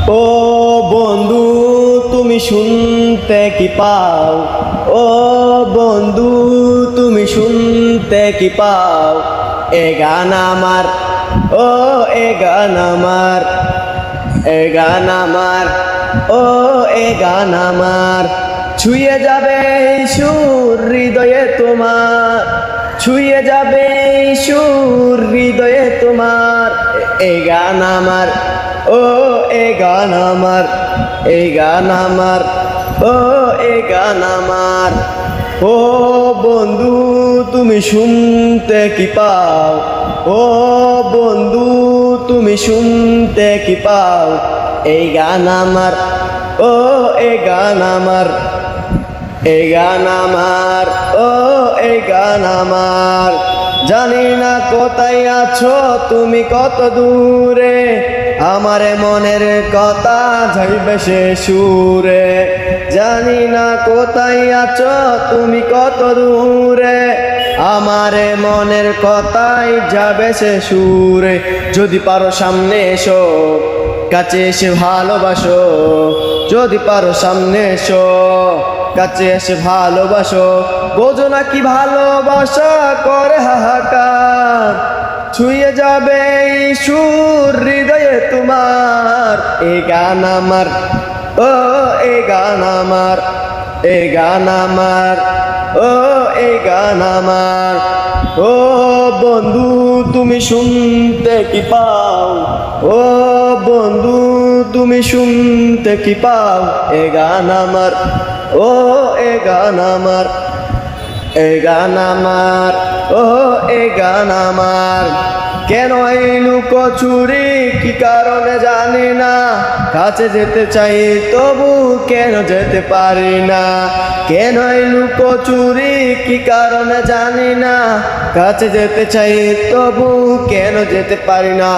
ও বন্ধু তুমি শুনতে কি পাও, ও বন্ধু তুমি শুনতে কি পাও, এ গান আমার, ও এ গান আমার, এ গান আমার, ও এ গান আমার, ছুঁয়ে যাবে এই সুর হৃদয়ে তোমার, ছুঁয়ে যাবে এই সুর হৃদয়ে তোমার, এ গান আমার, ও এ গান আমার, এ গান আমার, ও এ গান আমার। ও বন্ধু তুমি শুনতে কি পাও, ও বন্ধু তুমি শুনতে কি পাও, এই গান আমার, ও এ গান আমার, এ গান আমার, ও এ গান আমার। জানি না কোথায় আছো তুমি কত দূরে, আমার মনের কথা যাইবে সে সুরে। জানি না কোথায় আছো তুমি কত দূরে, আমার মনের কথাই যাবে সে সুরে। যদি পারো সামনে এসো, কাছে এসে ভালোবাসো, যদি পারো সামনে এসো, কাছে এসে ভালোবাসো। বোঝো না কি ভালোবাসা করে হাহাকার, ছুঁয়ে যাবে এই সুর হৃদয়ে তোমার, এ গান আমার, ও এ গান আমার, এ গান আমার, ও এ গান আমার। ও বন্ধু তুমি শুনতে কি পাও, ও বন্ধু তুমি শুনতে কি পাও, এ গান আমার, ও এ গান আমার, এ গান আমার, ও এ গান আমার। কেন এই লুকোচুরি কি কারণে জানি না, কাছে যেতে চাই তবু কেন যেতে পারি না। কেন এই লুকোচুরি কি কারণে জানি না, কাছে যেতে চাই তবু কেন যেতে পারি না।